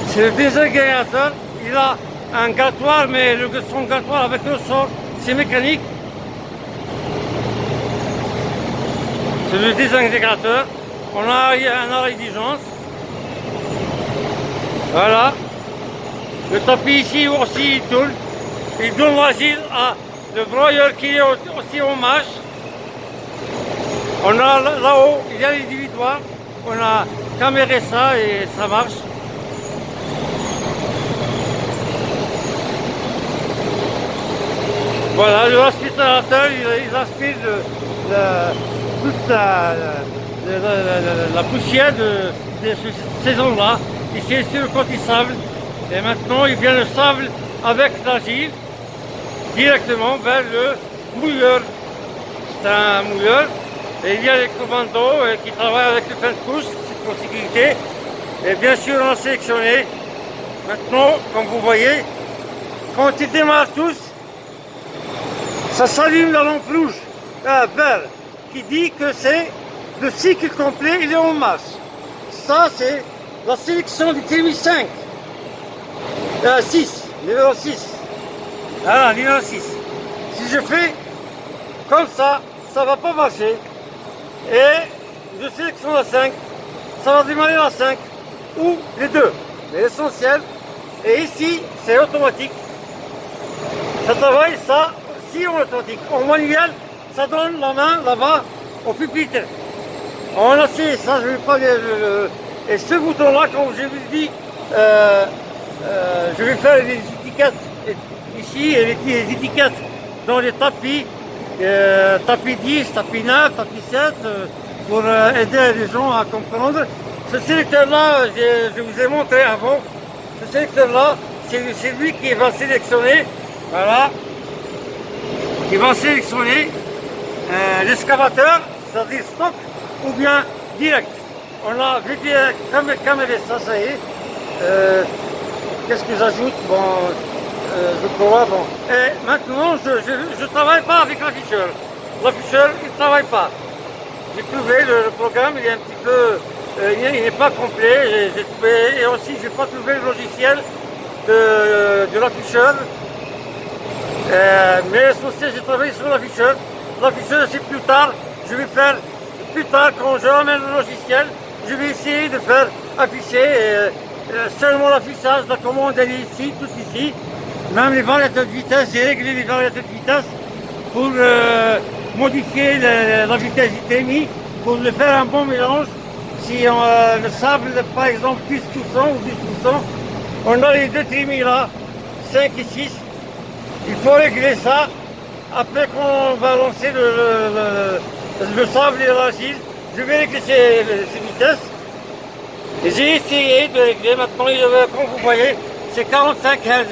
C'est le désagrégateur, il a un grattoir, mais son grattoir avec le sort, c'est mécanique. C'est le désagrégateur. On a un arrêt d'urgence. Voilà. Le tapis ici aussi il tourne. Il donne l'asile à le broyeur qui est aussi en marche. On a là-haut, il y a l'individuel. On a caméré ça et ça marche. Voilà, le aspirateur, il aspire toute la poussière de ces zones-là. Ici, c'est le côté sable. Et maintenant, il vient le sable avec l'argile directement vers le mouilleur. C'est un mouilleur. Et il y a l'électrobandeau qui travaille avec le fin de course, c'est pour sécurité. Et bien sûr, on a sélectionné. Maintenant, comme vous voyez, quand ils démarrent tous, ça s'allume la lampe rouge, vert, qui dit que c'est le cycle complet, il est en marche. Ça, c'est la sélection du TMI 5. 6, numéro 6. Voilà, numéro 6. Si je fais comme ça ne va pas marcher. Et je sélectionne la 5, ça va démarrer la 5, ou les deux. Mais l'essentiel, et ici, c'est automatique. Ça travaille, ça, si en automatique. En manuel, ça donne la main là-bas au pupitre. En acier, ça je ne vais pas et ce bouton-là, comme je vous dis, je vais faire les étiquettes ici et les étiquettes dans les tapis, tapis 10, tapis 9, tapis 7, pour aider les gens à comprendre. Ce sélecteur-là, je vous ai montré avant, ce sélecteur-là, c'est lui qui va sélectionner, voilà, qui va sélectionner l'excavateur, c'est-à-dire stock, ou bien direct. On a vu direct, comme ça y est. Qu'est-ce que j'ajoute? Bon, je crois, bon. Et maintenant, je ne travaille pas avec l'afficheur. L'afficheur, il ne travaille pas. J'ai trouvé le programme, il est un petit peu, il n'est pas complet. J'ai trouvé, et aussi, je n'ai pas trouvé le logiciel de l'afficheur. Mais l'essentiel, j'ai travaillé sur l'afficheur. L'afficheur, c'est plus tard. Je vais faire plus tard, quand je ramène le logiciel, je vais essayer de faire afficher seulement l'affichage, la commande elle est ici, tout ici. Même les variateurs de vitesse, j'ai réglé les variateurs de vitesse pour modifier la vitesse du TMI, pour le faire un bon mélange. Si le sable, par exemple, 10% ou 10%, on a les deux TMI là, 5 et 6. Il faut régler ça. Après qu'on va lancer le sable et l'argile, je vais régler ces vitesses. Et j'ai essayé de régler, maintenant, comme vous voyez, c'est 45 Hz.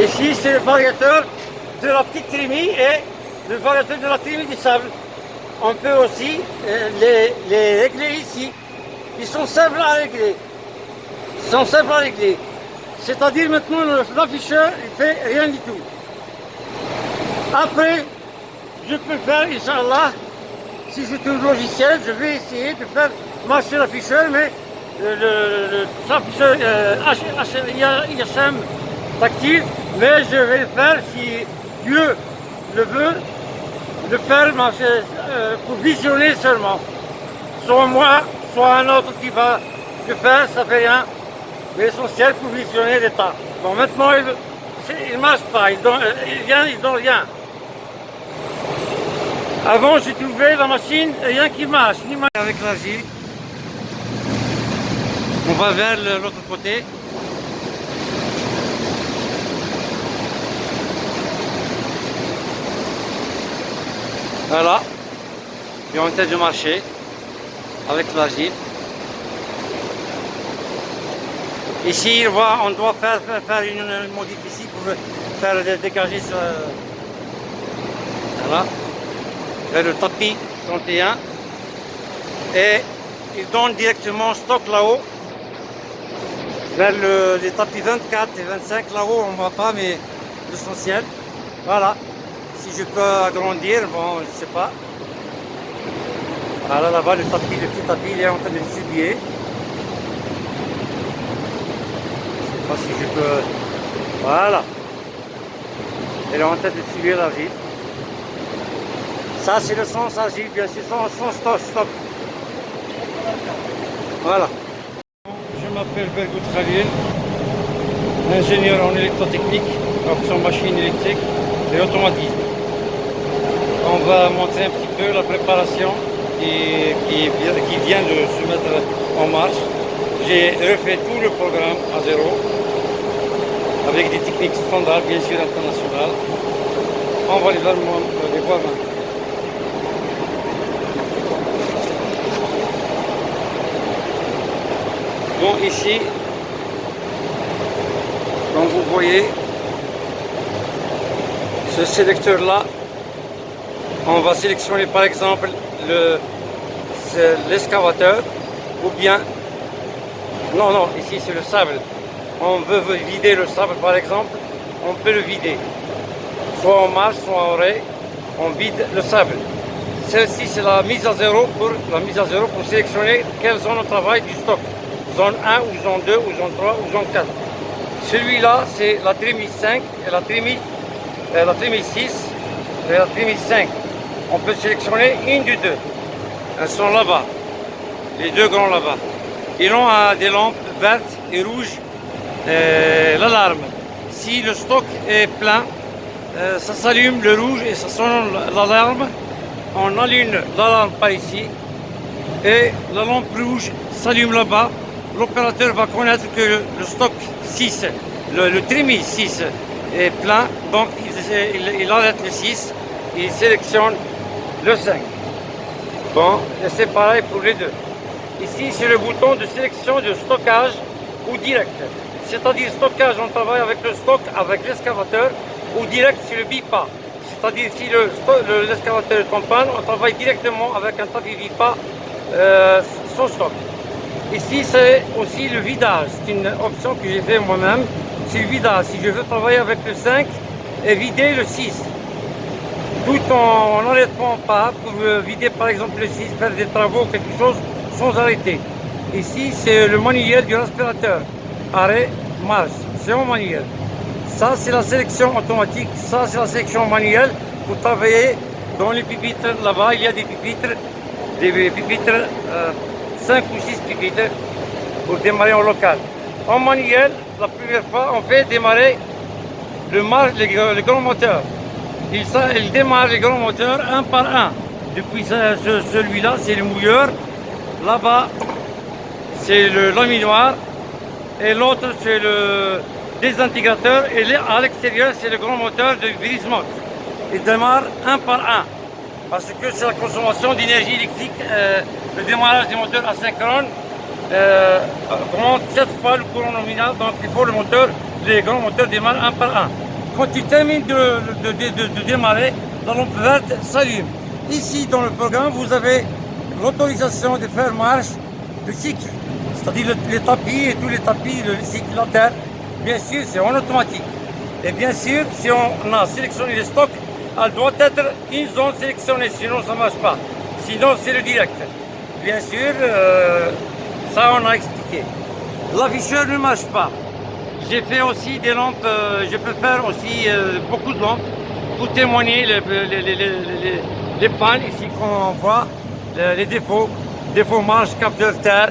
Ici, c'est le variateur de la petite trémie et le variateur de la trémie du sable. On peut aussi les régler ici. Ils sont simples à régler. Ils sont simples à régler. C'est-à-dire maintenant, l'afficheur, il ne fait rien du tout. Après, je peux faire, Inch'Allah, si j'ai tout le logiciel, je vais essayer de faire marcher l'afficheur, mais l'afficheur IHM tactile, mais je vais le faire, si Dieu le veut, le faire marcher pour visionner seulement. Soit moi, soit un autre qui va le faire, ça fait rien. L'essentiel pour visionner l'état. Bon, maintenant, il ne marche pas, il ne donne rien. Avant, j'ai trouvé la machine, rien qui marche, ni avec l'argile. On va vers l'autre côté. Voilà. Et on est en train de marcher avec l'argile. Ici, on doit faire une modif ici pour faire dégager ce... Voilà. Vers le tapis 31. Et il donne directement stock là-haut. Vers les tapis 24 et 25 là-haut, on ne voit pas, mais l'essentiel. Voilà. Si je peux agrandir, bon, je ne sais pas. Voilà, là-bas, le petit tapis, il est en train de distribuer. Je ne sais pas si je peux... Voilà. Elle est en train de distribuer l'argile. Ça, c'est le sens argile, bien sûr, son stock. Voilà. Je m'appelle Bergout Khalil, ingénieur en électrotechnique, option machine électrique et automatisme. On va montrer un petit peu la préparation qui vient de se mettre en marche. J'ai refait tout le programme à zéro, avec des techniques standards, bien sûr internationales. On va les voir maintenant. Bon, ici, comme vous voyez, ce sélecteur-là, on va sélectionner par exemple l'excavateur ou bien, non, ici c'est le sable. On veut vider le sable par exemple, on peut le vider. Soit en marche, soit en arrêt, on vide le sable. Celle-ci c'est la mise à zéro pour sélectionner quelle zone on travaille du stock. Zone 1 ou zone 2 ou zone 3 ou zone 4. Celui-là c'est la trémie 5 et la trémie 6 et la trémie 5. On peut sélectionner une des deux. Elles sont là-bas. Les deux grands là-bas. Ils ont des lampes vertes et rouges. L'alarme. Si le stock est plein, ça s'allume le rouge et ça sonne l'alarme. On allume l'alarme par ici. Et la lampe rouge s'allume là-bas. L'opérateur va connaître que le stock 6, le trémie 6 est plein. Donc il arrête le 6. Il sélectionne le 5. Bon, et c'est pareil pour les deux. Ici, c'est le bouton de sélection de stockage ou direct. C'est-à-dire stockage, on travaille avec le stock, avec l'excavateur, ou direct, c'est le BIPA. C'est-à-dire si l'excavateur est en panne, on travaille directement avec un tapis BIPA sans stock. Ici, c'est aussi le vidage. C'est une option que j'ai fait moi-même. C'est le vidage. Si je veux travailler avec le 5 et vider le 6. Tout en n'arrêtant pas pour vider par exemple le 6, faire des travaux, quelque chose sans arrêter. Ici, c'est le manuel du aspirateur. Arrêt, marche. C'est en manuel. Ça, c'est la sélection automatique. Ça, c'est la sélection manuelle pour travailler dans les pupitres. Là-bas, il y a des pupitres 5 ou 6 pupitres pour démarrer en local. En manuel, la première fois, on fait démarrer le grand moteur. Il démarre les grands moteurs un par un. Depuis celui-là, c'est le mouilleur. Là-bas, c'est le laminoir. Et l'autre, c'est le désintégrateur. Et à l'extérieur, c'est le grand moteur de Virismoc. Il démarre un par un. Parce que c'est la consommation d'énergie électrique. Le démarrage des moteurs asynchrone augmente 7 fois le courant nominal. Donc il faut les grands moteurs démarrent un par un. Quand il termine de démarrer, la lampe verte s'allume. Ici, dans le programme, vous avez l'autorisation de faire marche le cycle, c'est-à-dire les tapis et tous les tapis, le cycle latéral. Bien sûr, c'est en automatique. Et bien sûr, si on a sélectionné les stocks, elle doit être une zone sélectionnée, sinon ça ne marche pas. Sinon, c'est le direct. Bien sûr, ça on a expliqué. L'afficheur ne marche pas. J'ai fait aussi des lampes, je peux faire aussi beaucoup de lampes pour témoigner les pannes ici qu'on voit, les défauts. Défaut marche, capteur terre.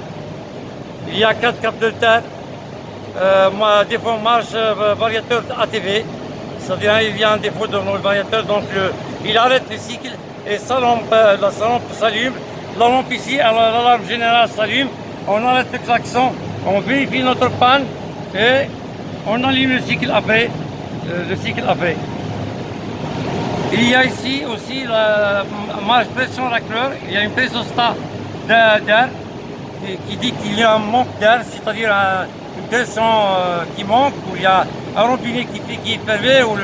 Il y a 4 capteurs terre. Défaut marche, variateur ATV. C'est-à-dire il y a un défaut dans le variateur, donc il arrête le cycle et sa lampe s'allume. La lampe ici, l'alarme générale s'allume. On arrête le klaxon, on vérifie notre panne et on allume le cycle après. Il y a ici aussi la marche pression racleur. Il y a une pressostat d'air qui dit qu'il y a un manque d'air, c'est-à-dire une pression qui manque, où il y a un robinet qui est fermé ou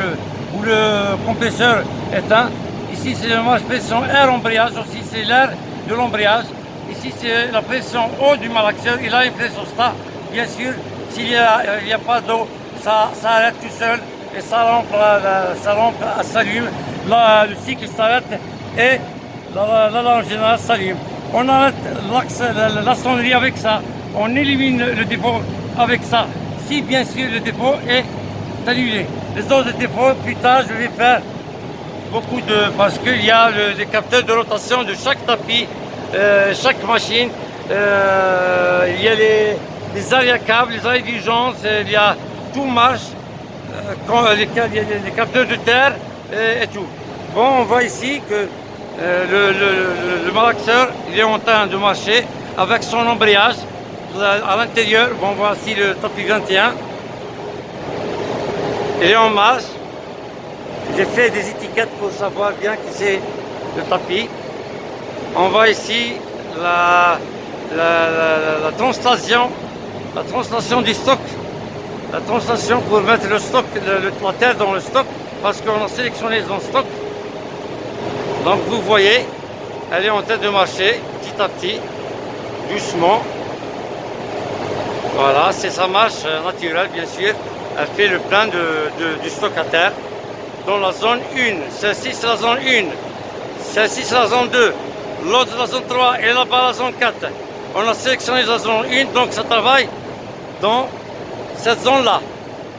le compresseur éteint. Ici c'est la marche pression air embrayage aussi, c'est l'air de l'embrayage. Ici c'est la pression eau du malaxeur. Il a une pressostat. Bien sûr, s'il n'y a pas d'eau, ça arrête tout seul et sa lampe s'allume. Le cycle s'arrête et l'alarme générale s'allume. On arrête la sonnerie avec ça. On élimine le défaut avec ça. Si bien sûr le défaut est annulé. Les autres défauts, plus tard, je vais faire beaucoup parce qu'il y a les capteurs de rotation de chaque tapis, chaque machine. Il y a les arrêts câbles, les arrêts d'urgence, il y a tout marche, les capteurs de terre et tout. Bon, on voit ici que le malaxeur, il est en train de marcher avec son embrayage à l'intérieur. Bon, voici le tapis 21. Il est en marche. J'ai fait des étiquettes pour savoir bien que c'est le tapis. On voit ici la translation du stock. La translation pour mettre le stock, la terre dans le stock, parce qu'on a sélectionné son stock. Donc vous voyez, elle est en train de marcher petit à petit, doucement. Voilà, c'est sa marche naturelle bien sûr. Elle fait le plein du stock à terre. Dans la zone 1, celle-ci c'est la zone 1, celle-ci c'est la zone 2, l'autre la zone 3 et là-bas la zone 4. On a sélectionné la zone 1, donc ça travaille dans cette zone-là.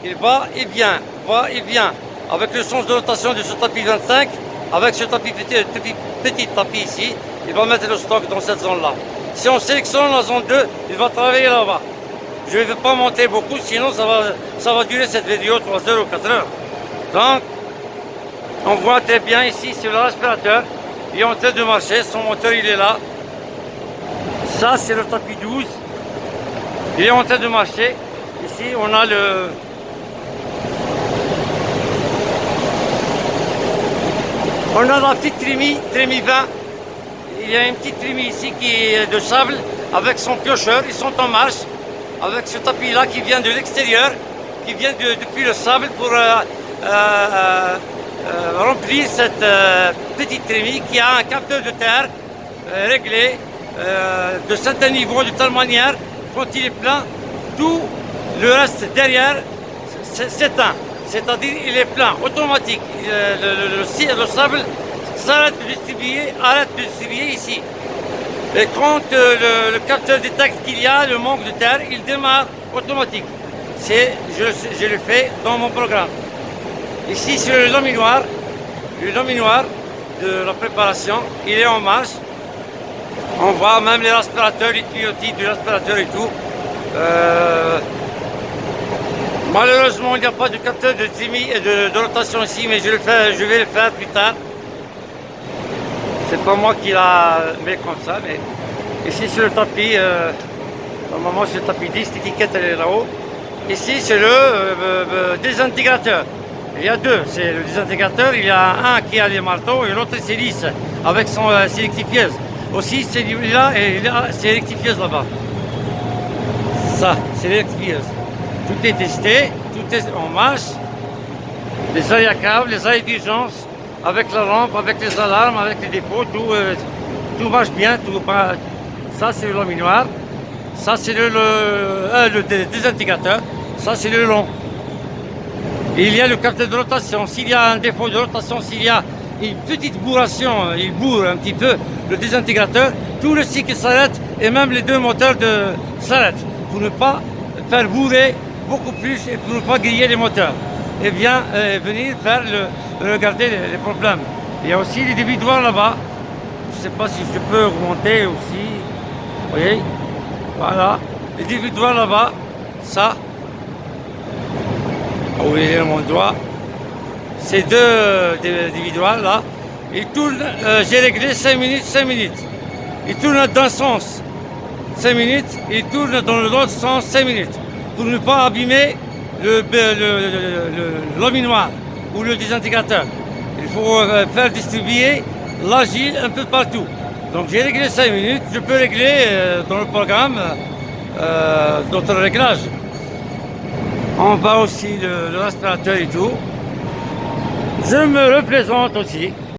Il va et vient, avec le sens de rotation de ce tapis 25, avec ce petit tapis ici, il va mettre le stock dans cette zone-là. Si on sélectionne la zone 2, il va travailler là-bas. Je ne vais pas monter beaucoup, sinon ça va durer cette vidéo 3 heures ou 4 heures. Donc, on voit très bien ici sur l'aspirateur, il est en train de marcher, son moteur il est là. Ça c'est le tapis 12, il est en train de marcher. Ici on a la petite trémie 20. Il y a une petite trémie ici qui est de sable avec son piocheur, ils sont en marche avec ce tapis là qui vient de l'extérieur, qui vient depuis le sable pour remplir cette petite trémie qui a un capteur de terre réglé de certains niveaux de telle manière quand il est plein, tout le reste derrière s'éteint, c'est-à-dire il est plein, automatique. Le sable s'arrête de distribuer, ici. Et quand le capteur détecte qu'il y a le manque de terre, il démarre automatique. Je le fais dans mon programme. Ici sur le laminoir de la préparation, il est en marche. On voit même les aspirateurs, les tuyautis de l'aspirateur et tout. Malheureusement, il n'y a pas de capteur de trimmi et de rotation ici, mais je vais le faire plus tard. C'est pas moi qui l'a mis comme ça, mais ici sur le tapis, normalement c'est le tapis 10, l'étiquette elle est là-haut. Ici c'est le désintégrateur. Il y a deux, c'est le désintégrateur, il y a un qui a les marteaux et l'autre c'est lisse, avec son sélectifieuse. Aussi celui-là, c'est électrifieuse là-bas. Ça, c'est l'électrifieuse. Tout est testé, tout est en marche. Les ailes à câble, les ailes d'urgence, avec la lampe, avec les alarmes, avec les défauts, tout marche bien. Ça, c'est le laminoir. Ça, c'est le désintégrateur. Ça, c'est le long. Et il y a le capteur de rotation. S'il y a un défaut de rotation, s'il y a une petite bourration, il bourre un petit peu le désintégrateur, tout le cycle s'arrête et même les deux moteurs s'arrêtent pour ne pas faire bourrer beaucoup plus et pour ne pas griller les moteurs. Et bien venir faire regarder les problèmes. Il y a aussi les dévidoirs là-bas. Je ne sais pas si je peux remonter aussi. Vous voyez, voilà. Les dévidoirs là-bas, ça. Où il est mon doigt. Ces deux dévidoirs là. Ils tournent, j'ai réglé 5 minutes, 5 minutes. Ils tournent dans un sens 5 minutes, ils tournent dans l'autre sens 5 minutes. Pour ne pas abîmer le laminoir ou le désintégrateur. Il faut faire distribuer l'agile un peu partout. Donc j'ai réglé 5 minutes, je peux régler dans le programme d'autres réglages. En bas aussi l'aspirateur et tout. Je me représente aussi.